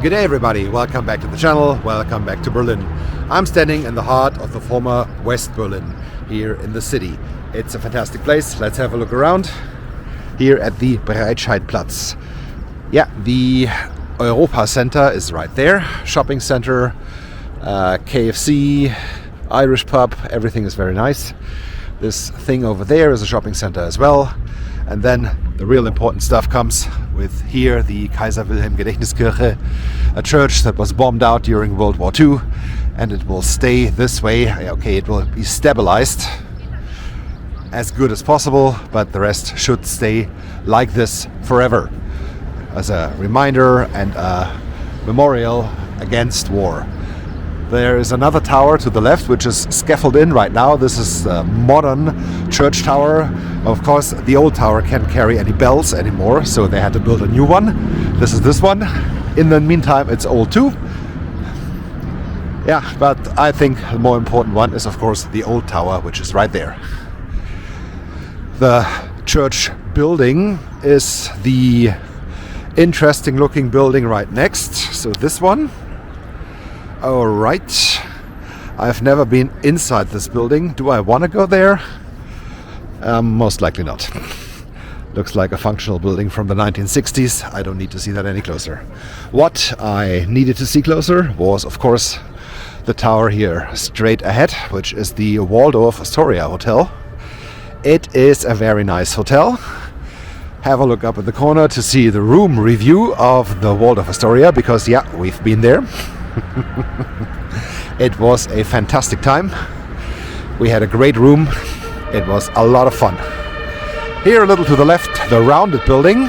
Good day everybody, welcome back to the channel, welcome back to Berlin. I'm standing in the heart of the former West Berlin, here in the city. It's a fantastic place, let's have a look around. Here at the Breitscheidplatz. Yeah, the Europa Center is right there. Shopping center, KFC, Irish pub, everything is very nice. This thing over there is a shopping center as well. And then the real important stuff comes with here, the Kaiser Wilhelm Gedächtniskirche, a church that was bombed out during World War II, and it will stay this way. Okay, it will be stabilized as good as possible, but the rest should stay like this forever, as a reminder and a memorial against war. There is another tower to the left, which is scaffolded in right now. This is a modern church tower. Of course, the old tower can't carry any bells anymore, so they had to build a new one. This is this one. In the meantime, it's old too. Yeah, but I think the more important one is, of course, the old tower, which is right there. The church building is the interesting looking building right next. So this one. Alright, I've never been inside this building. Do I want to go there? Most likely not. Looks like a functional building from the 1960s. I don't need to see that any closer. What I needed to see closer was, of course, the tower here straight ahead, which is the Waldorf Astoria Hotel. It is a very nice hotel. Have a look up in the corner to see the room review of the Waldorf Astoria, because yeah, we've been there. It was a fantastic time. We had a great room. It was a lot of fun. Here a little to the left, the rounded building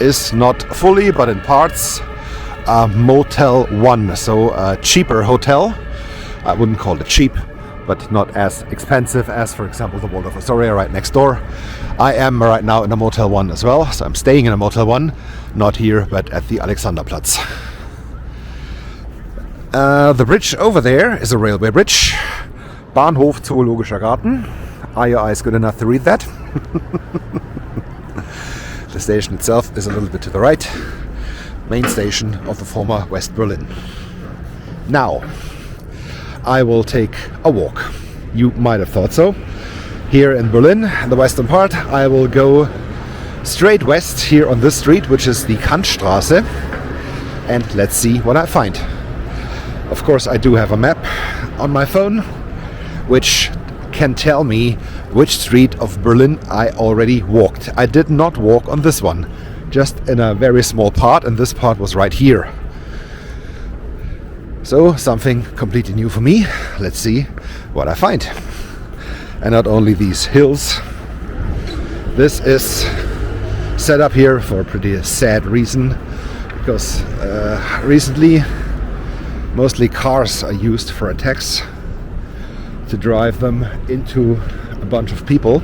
is not fully but in parts a Motel 1, so a cheaper hotel. I wouldn't call it cheap, but not as expensive as, for example, the Waldorf Astoria right next door. I am right now in a Motel 1 as well, so I'm staying in a Motel 1, not here but at the Alexanderplatz. The bridge over there is a railway bridge. Bahnhof Zoologischer Garten. Are your eyes good enough to read that? The station itself is a little bit to the right. Main station of the former West Berlin. Now, I will take a walk. You might have thought so. Here in Berlin, the western part, I will go straight west here on this street, which is the Kantstraße. And let's see what I find. Of course, I do have a map on my phone, which can tell me which street of Berlin I already walked. I did not walk on this one, just in a very small part, and this part was right here. So, something completely new for me. Let's see what I find. And not only these hills. This is set up here for a pretty sad reason, because recently mostly cars are used for attacks, to drive them into a bunch of people,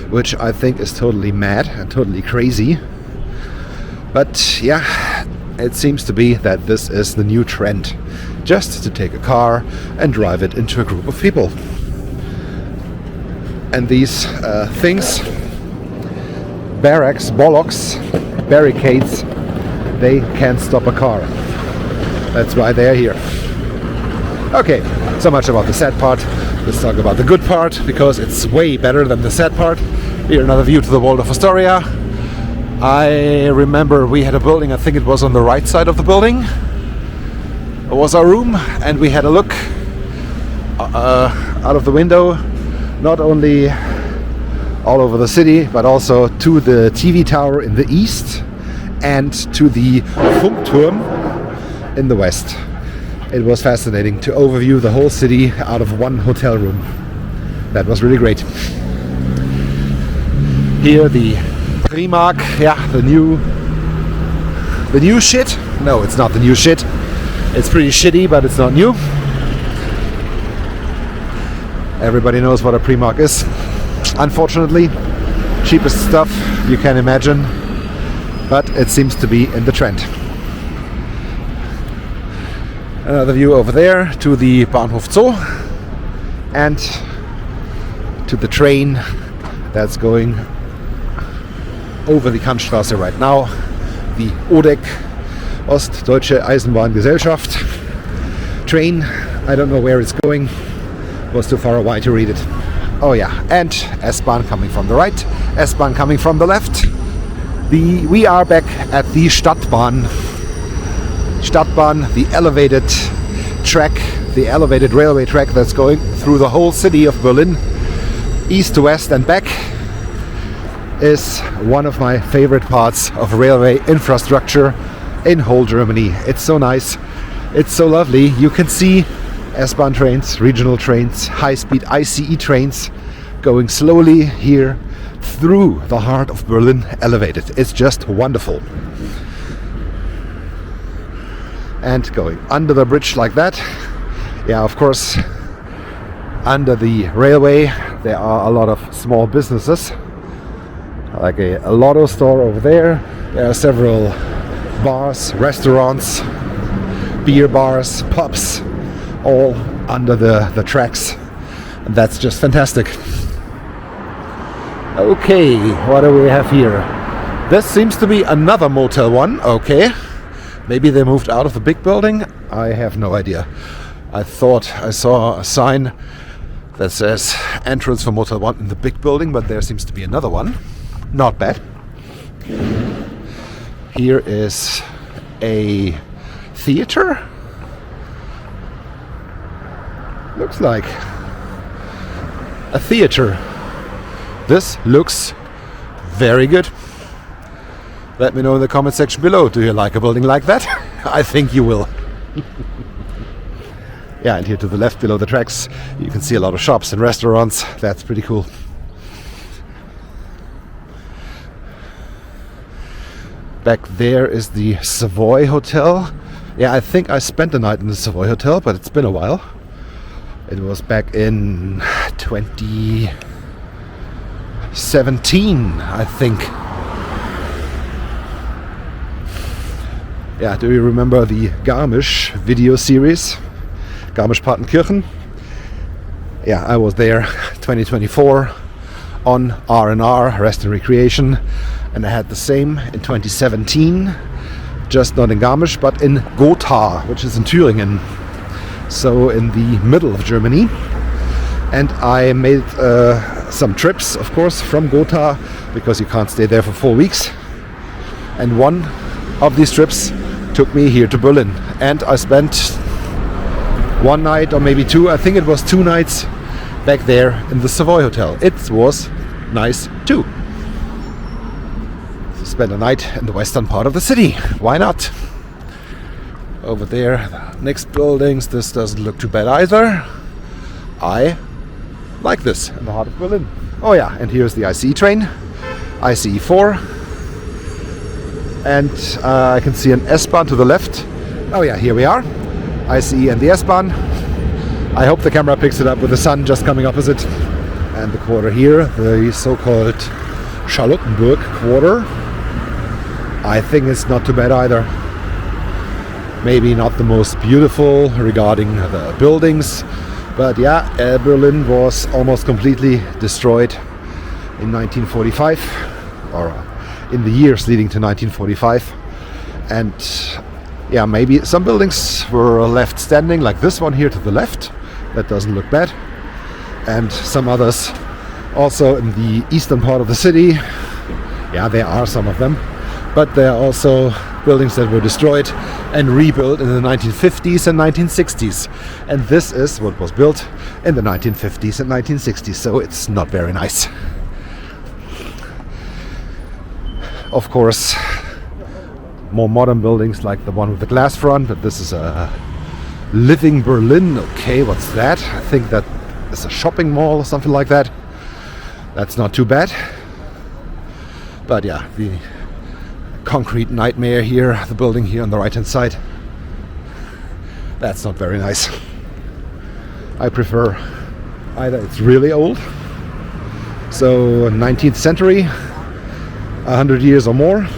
which I think is totally mad and totally crazy. But yeah, it seems to be that this is the new trend, just to take a car and drive it into a group of people. And these things, bollocks, barricades, they can't stop a car. That's why they're here. Okay, so much about the sad part. Let's talk about the good part, because it's way better than the sad part. Here another view to the Waldorf Astoria. I remember we had a building, I think it was on the right side of the building. It was our room, and we had a look out of the window, not only all over the city, but also to the TV tower in the east and to the Funkturm in the west. It was fascinating to overview the whole city out of one hotel room. That was really great. Here the Primark, yeah, the new shit. No, it's not the new shit. It's pretty shitty, but it's not new. Everybody knows what a Primark is. Unfortunately, cheapest stuff you can imagine, but it seems to be in the trend. Another view over there to the Bahnhof Zoo and to the train that's going over the Kantstraße right now, the Odeck Ostdeutsche Eisenbahngesellschaft train. I don't know where it's going. It was too far away to read it. Oh yeah, and S-Bahn coming from the right, S-Bahn coming from the left. We are back at the Stadtbahn. Stadtbahn, the elevated track, the elevated railway track that's going through the whole city of Berlin, east to west and back, is one of my favorite parts of railway infrastructure in whole Germany. It's so nice, it's so lovely. You can see S-Bahn trains, regional trains, high-speed ICE trains going slowly here through the heart of Berlin, elevated. It's just wonderful. And going under the bridge like that. Yeah, of course, under the railway there are a lot of small businesses, like a lotto store over there. There are several bars, restaurants, beer bars, pubs, all under the tracks. And that's just fantastic. Okay, what do we have here? This seems to be another Motel 1. Okay, maybe they moved out of the big building. I have no idea. I thought I saw a sign that says entrance for Motel 1 in the big building, but there seems to be another one. Not bad. Here is a theater. Looks like a theater. This looks very good. Let me know in the comment section below. Do you like a building like that? I think you will. Yeah, and here to the left below the tracks you can see a lot of shops and restaurants. That's pretty cool. Back there is the Savoy Hotel. Yeah, I think I spent the night in the Savoy Hotel, but it's been a while. It was back in 2017, I think. Yeah, do you remember the Garmisch video series? Garmisch-Partenkirchen? Yeah, I was there 2024 on R&R, Rest and Recreation, and I had the same in 2017, just not in Garmisch, but in Gotha, which is in Thüringen. So in the middle of Germany. And I made some trips, of course, from Gotha, because you can't stay there for 4 weeks. And one of these trips took me here to Berlin. And I spent one night, or maybe two, I think it was 2 nights, back there in the Savoy Hotel. It was nice too. So spend a night in the western part of the city. Why not? Over there, the next buildings, this doesn't look too bad either. I like this in the heart of Berlin. Oh yeah, and here's the ICE train, ICE 4. And I can see an S-Bahn to the left. Oh yeah, here we are. ICE and the S-Bahn. I hope the camera picks it up with the sun just coming opposite. And the quarter here, the so-called Charlottenburg quarter. I think it's not too bad either. Maybe not the most beautiful regarding the buildings, but yeah, Berlin was almost completely destroyed in 1945, or in the years leading to 1945. And yeah, maybe some buildings were left standing, like this one here to the left. That doesn't look bad. And some others also in the eastern part of the city. Yeah, there are some of them, but there are also buildings that were destroyed and rebuilt in the 1950s and 1960s. And this is what was built in the 1950s and 1960s, so it's not very nice. Of course, more modern buildings like the one with the glass front, but this is a Living Berlin. Okay, what's that? I think that is a shopping mall or something like that. That's not too bad. But yeah, the concrete nightmare here, the building here on the right hand side, that's not very nice. I prefer either it's really old, so 19th century, 100 years or more,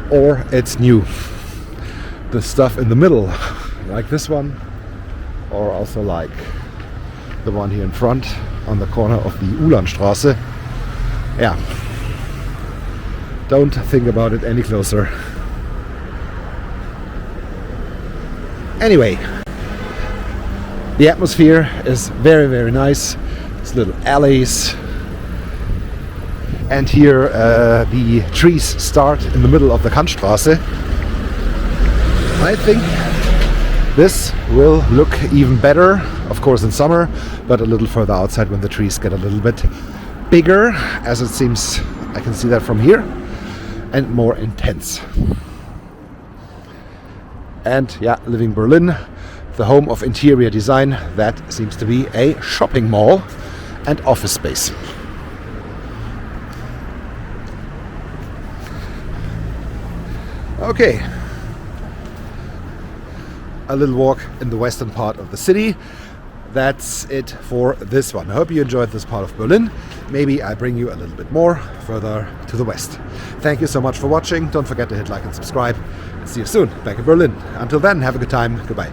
or it's new. The stuff in the middle, like this one, or also like the one here in front on the corner of the Ulandstraße. Yeah, don't think about it any closer. Anyway, the atmosphere is very, very nice. It's little alleys. And here the trees start in the middle of the Kantstraße. I think this will look even better, of course in summer, but a little further outside when the trees get a little bit bigger, as it seems I can see that from here, and more intense. And yeah, living Berlin, the home of interior design, that seems to be a shopping mall and office space. Okay, a little walk in the western part of the city. That's it for this one. I hope you enjoyed this part of Berlin. Maybe I bring you a little bit more further to the west. Thank you so much for watching. Don't forget to hit like and subscribe. See you soon back in Berlin. Until then, have a good time. Goodbye.